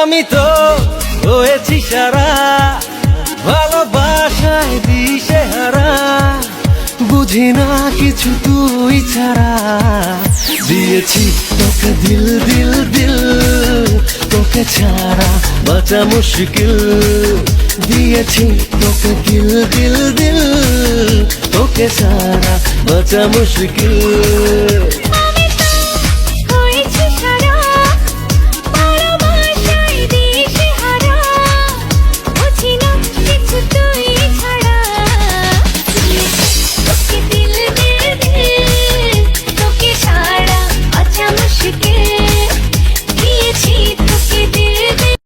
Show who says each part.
Speaker 1: আমি তো হয়েছি সারা, ভালোবাসায় দিশে হারা, বুঝি না কিছু তুই ছাড়া। দিয়েছি তোকে দিল দিল দিল, তোকে ছাড়া বাঁচা মুশকিল। দিয়েছি তোকে দিল দিল দিল, তোকে ছাড়া বাঁচা মুশকিল।